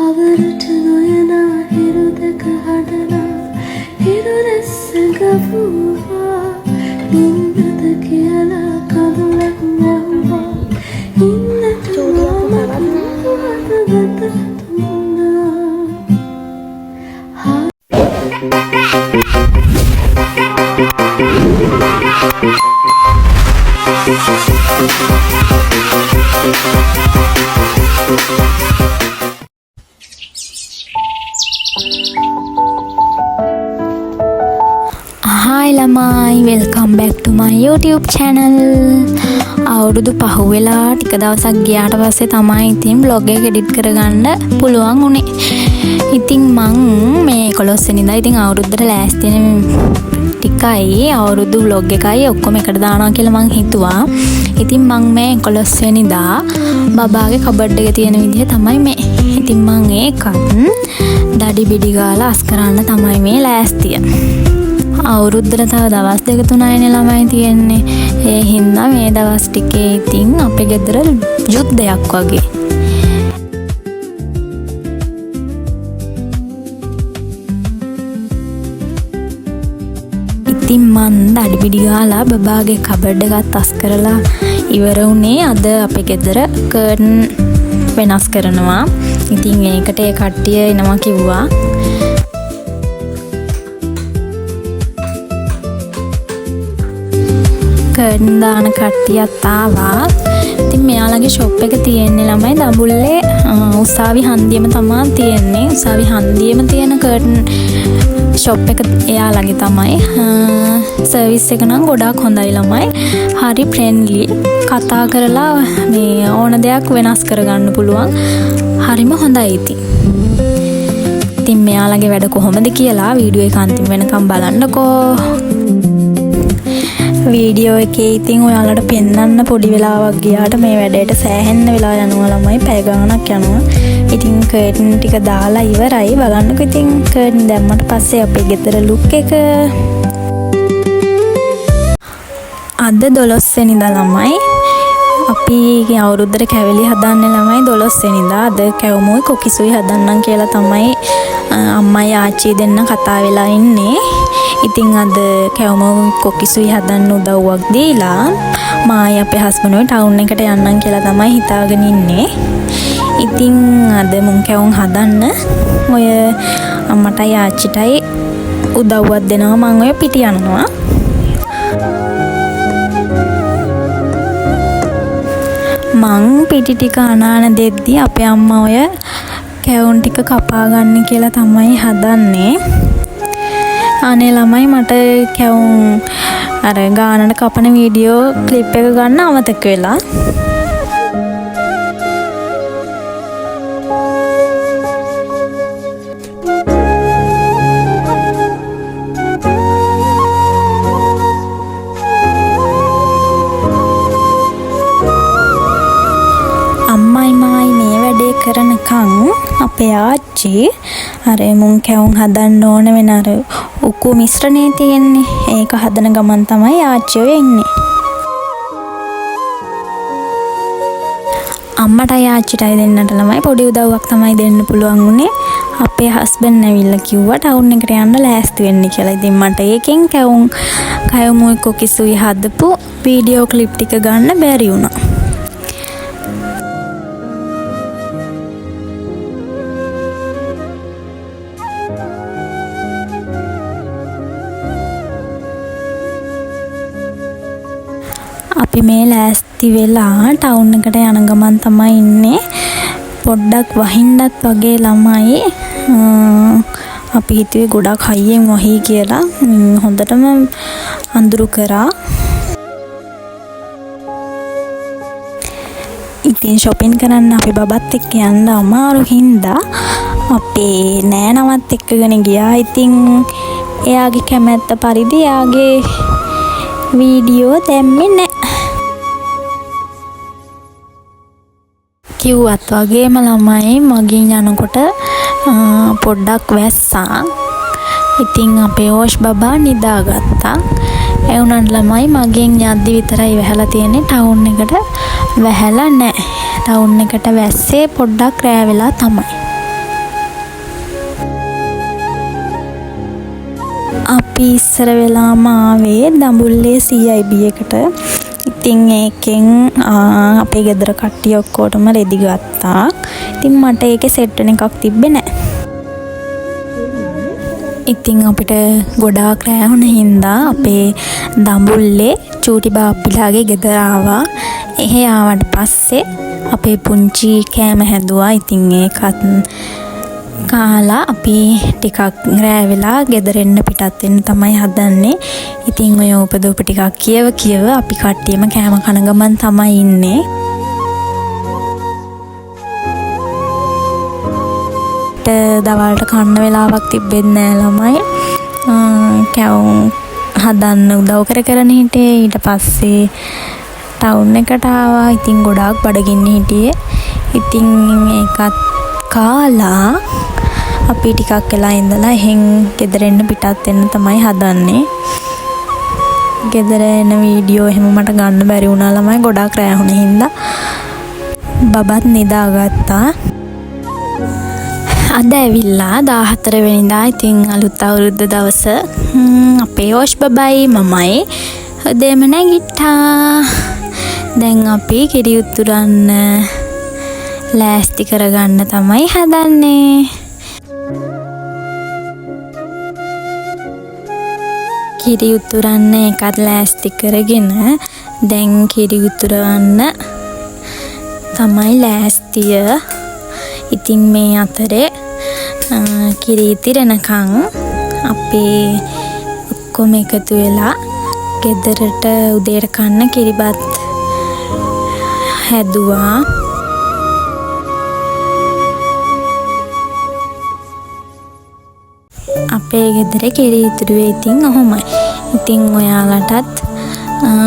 අවරට නොයනා හිරු දෙක හඬනා හිරු රැස්ස ගවුවා ඉන්නද කියලා කඳුලක් නැව්වා ඉන්නට මමත් ගත Hi lamai, welcome back to my YouTube channel. අවුරුදු පහ වෙලා ටික දවසක් ගියාට පස්සේ තමයි ඉතින් vlog එක edit කරගන්න පුළුවන් උනේ. ඉතින් මං මේ 11 වෙනිදා ඉතින් අවුරුද්දට ලෑස්ති වෙන ටිකයි අවුරුදු vlog එකයි ඔක්කොම එකට දානවා කියලා මං හිතුවා. ඉතින් මං මේ 11 වෙනිදා බබාගේ කබඩ් එකේ තියෙන විදිහ තමයි මේ. ඉතින් මං ඒකත් දඩි බිඩි ගාලා අස් කරන්න තමයි මේ ලෑස්තිය. අවුරුද්දට තව දවස් දෙක තුනයිනේ ළමයි තියෙන්නේ. ඒ හින්දා මේ දවස් ටිකේ ඉතින් අපේ ගෙදර යුද්ධයක් වගේ. ඉතින් මන් දඩිබිඩි ගාලා බබාගේ කබඩ් එකත් අස් කරලා ඉවර වුණේ. අද අපේ ගෙදර කර්ටන් වෙනස් කරනවා. ඉතින් ඒකට ඒ කට්ටිය එනවා කිව්වා. කර්ටන් දාන කට්ටියත් ආවා. ඉතින් මෙයාලගේ ෂොප් එක තියෙන්නේ ළමයි දඹුල්ලේ උසාවි හන්දියේම තමයි තියෙන්නේ. උසාවි හන්දියේම තියෙන කර්ටන් ෂොප් එක එයාලගේ තමයි. සර්විස් එක නම් ගොඩාක් හොඳයි ළමයි. හරි ෆ්‍රෙන්ඩ්ලි. කතා කරලා මේ ඕන දෙයක් වෙනස් කරගන්න පුළුවන්. හරිම හොඳයි ඉතින්. ඉතින් මෙයාලගේ වැඩ කොහොමද කියලා වීඩියෝ එක අන්තිම වෙනකම් බලන්නකෝ. වීඩියෝ එකේ ඉතින් ඔයාලට පෙන්වන්න පොඩි වෙලාවක් ගියාට මේ වැඩේට සෑහෙන්න වෙලා යනවා ළමයි. පැය ගාණක් යනවා. ඉතින් කර්ටන් ටික දාලා ඉවරයි. බලන්නකෝ ඉතින් කර්ටන් දැම්මට පස්සේ අපේ ගෙදර ලුක් එක. අද 12 වෙනිදා ළමයි. අපි අවුරුද්දට කැවිලි හදන්නේ ළමයි 12 වෙනිදා. අද කැවුමුයි කොකිසුයි හදන්නම් කියලා තමයි අම්මයි ආච්චි දෙන්න කතා වෙලා ඉන්නේ. ඉතින් අද කැවුමුයි කොකිසුයි හදන්න උදව්වක් දීලා මායි අපේ හස්බන්ඩ්වයි ටවුන් එකට යන්නම් කියලා තමයි හිතාගෙන ඉන්නේ. ඉතින් අද මුන් කැවුම් හදන්න ඔය අම්මටයි ආච්චිටයි උදව්වක් දෙනවා. මම ඔය පිටි යනවා. මං පිටි ටික අනාන දෙද්දි අපේ අම්මා ඔය කැවුම් ටික කපා ගන්න කියලා තමයි හදන්නේ. අනේ ළමයි මට කැවුම් අර ගානට කපන වීඩියෝ ක්ලිප් එක ගන්න අමතක වෙලා. අම්මයි මායි මේ වැඩේ කරනකම් අපේ ආච්චි අර මුන් කැවුම් හදන්න ඕන වෙන අර උකු මිශ්‍රණේ තියෙන්නේ. ඒක හදන ගමන් තමයි ආච්චි ඔය ඉන්නේ. අම්මටයි ආච්චිටයි දෙන්නට ළමයි පොඩි උදව්වක් තමයි දෙන්න පුළුවන් උනේ. අපේ හස්බන්ඩ් ඇවිල්ලා කිව්වා ටවුන් එකට යන්න ලෑස්ති වෙන්න කියලා. ඉතින් මට ඒකෙන් කැවුමුයි කොකිසුයි හදපු වීඩියෝ ක්ලිප් ටික ගන්න බැරි වුණා. අපි මේ ලෑස්ති වෙලා ටවුන් එකට යන ගමන් තමයි ඉන්නේ. පොඩ්ඩක් වහින්නත් වගේ ළමයි. අපි හිතුවේ ගොඩක් හයියෙන් වහී කියලා. හොඳටම අඳුරු කරා. ඉතින් shopping කරන්න අපි බබත් එක්ක යන්න අමාරු හින්දා අපේ නෑනවත් එක්කගෙන ගියා. ඉතින් එයාගේ කැමැත්ත පරිදි එයාගේ වීඩියෝ දැම්මේ නෑ. කිව්වත් වගේම ළමයි මගින් යනකොට පොඩ්ඩක් වැස්සා. ඉතින් අපේ ඕෂ් බබා නිදාගත්තා. ඒ වුණාට ළමයි මගෙන් යද්දි විතරයි වැහලා තියෙන්නේ. ටවුන් එකට වැහැලා නැහැ. ටවුන් එකට වැස්සේ පොඩ්ඩක් රෑ වෙලා තමයි. අපි ඉස්සර වෙලාම ආවේ දඹුල්ලේ CIB එකට. ඉතින් ඒකෙන් අපේ ගෙදර කට්ටිය ඔක්කොටම රෙදි ගත්තා. ඉතින් මට ඒකේ සෙට් වෙන එකක් තිබ්බේ නැහැ. ඉතින් අපිට ගොඩාක් රෑ වුණ හින්දා අපේ දඹුල්ලේ චූටි බාප්පිලාගේ ගෙදර ආවා. එහෙ ආවට පස්සේ අපේ පුංචි කෑම හැදුවා. ඉතින් ඒකත් කාලා අපි ටිකක් රෑ වෙලා ගෙදර එන්න පිටත් වෙන්න තමයි හදන්නේ. ඉතින් ඔය උපදූප ටිකක් කියව අපි කට්ටියම කෑම කන ගමන් තමයි ඉන්නේ. දවල්ට කන්න වෙලාවක් තිබෙන්නේ නැහැ ළමයි. කැවුම් හදන්න උදව් කරගෙන හිටියේ. ඊට පස්සේ ටවුන් එකට ආවා. ඉතින් ගොඩාක් බඩගින්න හිටියේ. ඉතින් ඒකත් කාලා අපි ටිකක් වෙලා ඉඳලා එහෙන් ගෙදර එන්න පිටත් වෙන්න තමයි හදන්නේ. ගෙදර එන වීඩියෝ එහෙම මට ගන්න බැරි වුණා ළමයි. ගොඩාක් රෑ වුණ හින්දා බබත් නිදාගත්තා. අද ඇවිල්ලා 14 වෙනිදා. ඉතින් අලුත් අවුරුද්ද දවස අපේ යෝෂ් බබයි මමයි දෙම නැගිට්ටා. දැන් අපි කිරි උතුරන්න ලෑස්ති කරගන්න තමයි හදන්නේ. කිරි උතුරන්න එකත් ලෑස්ති කරගෙන දැන් කිරි උතුරවන්න තමයි ලෑස්තිය. ඉතින් මේ අතරේ කිරි ඉතිරෙනකන් අපේ ඔක්කොම එකතු වෙලා ගෙදරට උදේට කන්න කිරිබත් හැදුවා. අපේ ගෙදර කිරි ඉතුරුවේ ඉතින් ඔහොමයි. ඉතින් ඔයාලටත්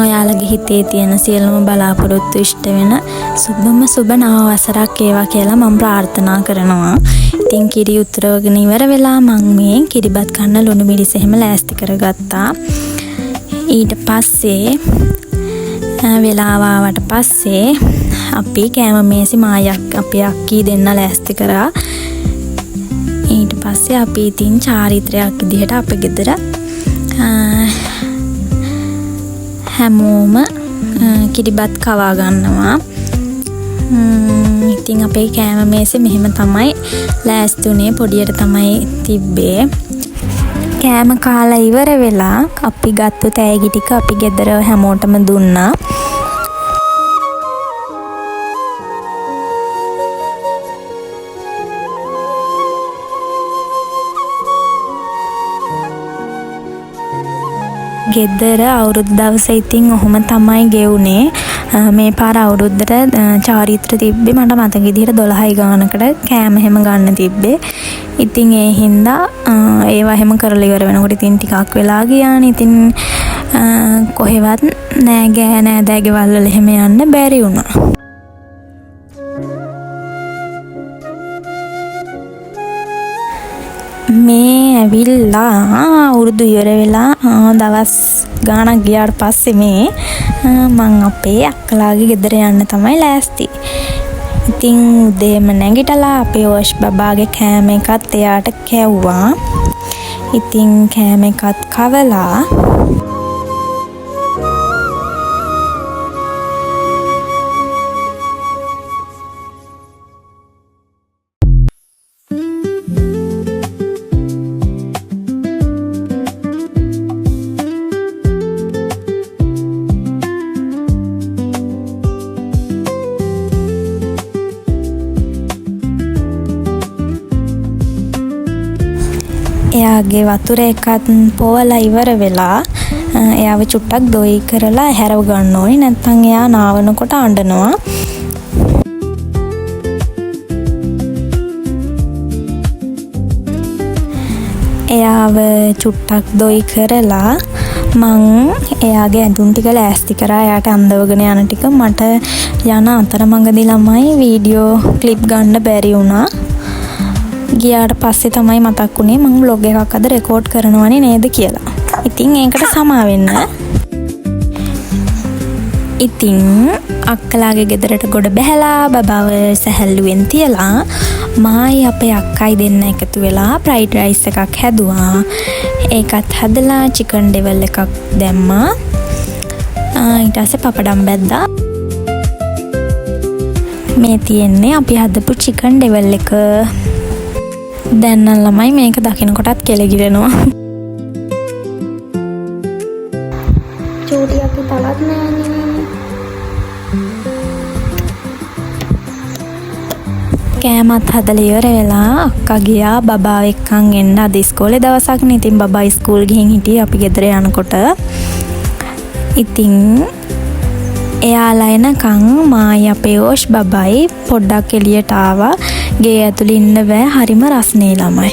ඔයාලගේ හිතේ තියෙන සියලුම බලාපොරොත්තු ඉෂ්ට වෙන සුබම සුබ නව වසරක් ඒවා කියලා මම ප්‍රාර්ථනා කරනවා. ඉතින් කිරි උතුරවගෙන ඉවර වෙලා මම මේ කිරිබත් කන්න ලුණු මිරිස් එහෙම ලෑස්ති කරගත්තා. ඊට පස්සේ වෙලාව ආවට පස්සේ අපි කෑම මේසි මායක් අපේ අක්කී දෙන්න ලෑස්ති කරා. ඊට පස්සේ අපි ඉතින් චාරිත්‍රයක් විදිහට අපේ ගෙදර හැමෝම කිරිබත් කවා ගන්නවා. ඉතින් අපේ කෑම මේසෙ මෙහෙම තමයි ලෑස්ති උනේ. පොඩියට තමයි තිබ්බේ. කෑම කාලා ඉවර වෙලා අපි ගත්තු තෑගි ටික අපි ගෙදර හැමෝටම දුන්නා. ගෙදර අවුරුදු දවස ඉතින් ඔහොම තමයි ගෙවුනේ. මේ පාර අවුරුද්දට චාරිත්‍ර තිබ්බේ මට මතක විදිහට 12යි ගානකට කෑම හැම ගන්න තිබ්බේ. ඉතින් ඒ හින්දා ඒවා හැම කරලා ඉවර වෙනකොට ඉතින් ටිකක් වෙලා ගියානේ. ඉතින් කොහෙවත් නෑ ගෙවල් වල එහෙම යන්න බැරි වුණා. මේ ඇවිල්ලා අවුරුදු ඉවර වෙලා දවස් ගාණක් ගියාට පස්සේ මේ මං අපේ අක්කලාගේ ගෙදර යන්න තමයි ලෑස්ති. ඉතින් උදේම නැගිටලා අපේ යෝෂ් බබාගේ කෑම එකත් එයාට කැව්වා. ඉතින් කෑම එකත් කවලා එයාගේ වතුර එකත් පොවලා ඉවර වෙලා එයාව චුට්ටක් දොයි කරලා හැරව ගන්න ඕනේ. නැත්නම් එයා නාවනකොට අඬනවා. එයාව චුට්ටක් දොයි කරලා මං එයාගේ ඇඳුම් ටික ලෑස්ති කරා. එයාට අඳවගෙන යන ටික මට යන අතරමඟදී ළමයි වීඩියෝ ක්ලිප් ගන්න බැරි වුණා. ගියාට පස්සේ තමයි මතක් වුණේ මම vlog එකක් අද රෙකෝඩ් කරනවානේ නේද කියලා. ඉතින් ඒකට සමා වෙන්න. ඉතින් අක්කලාගේ ගෙදරට ගොඩ බැහැලා බබාව සැහැල්ලුවෙන් තියලා මායි අපේ අක්කයි දෙන්න එකතු වෙලා ෆ්‍රයිඩ් රයිස් එකක් හැදුවා. ඒකත් හදලා චිකන් ඩෙවල් එකක් දැම්මා. ඊට පස්සේ පපඩම් බැද්දා. මේ තියෙන්නේ අපි හදපු චිකන් ඩෙවල් එක. දැන් නම් ළමයි මේක දකිනකොටත් කෙලගිරෙනවා. චූටි අපි තවත් නෑනේ. කෑමත් හදලා ඉවර වෙලා අක්කා ගියා බබාව එක්කන් එන්න අද ඉස්කෝලේ දවසක් නේ. ඉතින් බබා ඉස්කෝල් ගිහින් හිටියේ අපි ගෙදර යනකොට. ඉතින් එයාලා එනකන් මායි අපේ ඕෂ් බබයි පොඩ්ඩක් එළියට ආවා. ගේ ඇතුළේ ඉන්න බෑ, හරිම රස්නේ ළමයි.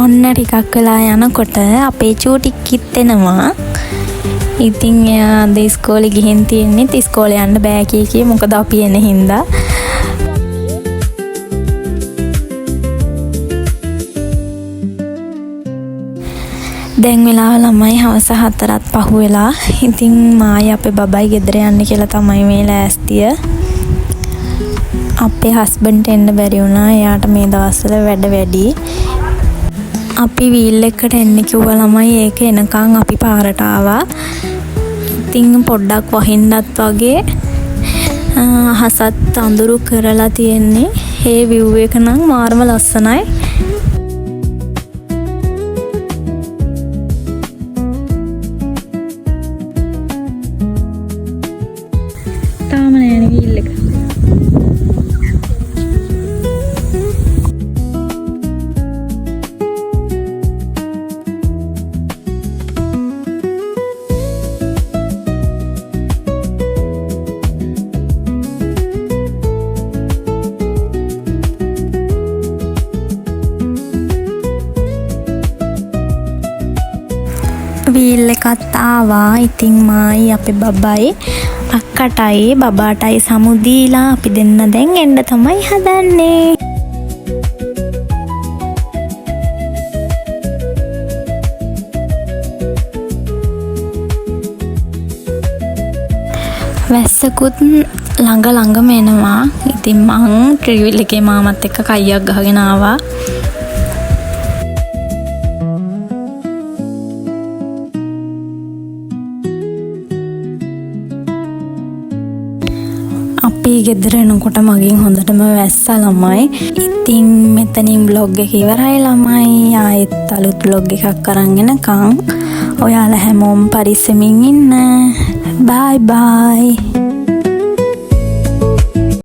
ඔන්න ටිකක් වෙලා යනකොට අපේ චූටික්කිත් එනවා. ඉතින් එයා අද ඉස්කෝලේ ගිහින් තියෙන්නේ. ඉස්කෝලේ යන්න බෑ කී මොකද අපි එන හින්දා. දැන් වෙලාව ළමයි හවස 4ත් පහු වෙලා. ඉතින් මායි අපේ බබයි ගෙදර යන්න කියලා තමයි මේ ලෑස්තිය. අපේ හස්බන්ඩ්ට එන්න බැරි වුණා. එයාට මේ දවස්වල වැඩ වැඩි. අපි වීල් එකට එන්න කිව්වා ළමයි. ඒක එනකන් අපි පාරට ආවා. ඉතින් පොඩ්ඩක් වහින්නත් වගේ අහසත් අඳුරු කරලා තියෙන්නේ. ඒ විව් එක නම් මාරම ලස්සනයි. තාම නෑනේ වීල් එක. වීල් එකත් ආවා. ඉතින් මායි අපේ බබයි අක්කටයි බබාටයි සමු දීලා අපි දෙන්න දැන් එන්න තමයි හදන්නේ. වැස්සකුත් ළඟම එනවා. ඉතින් මං ට්‍රිවිල් එකේ මාමත් එක්ක කයියක් ගහගෙන ආවා. අපි ගෙදර එනකොට මගෙන් හොඳටම වැස්සා ළමයි. ඉතින් මෙතනින් බ්ලොග් එක ඉවරයි ළමයි. ආයෙත් අලුත් බ්ලොග් එකක් අරන් එනකම් ඔයාලා හැමෝම පරිස්සමින් ඉන්න. බයි බයි.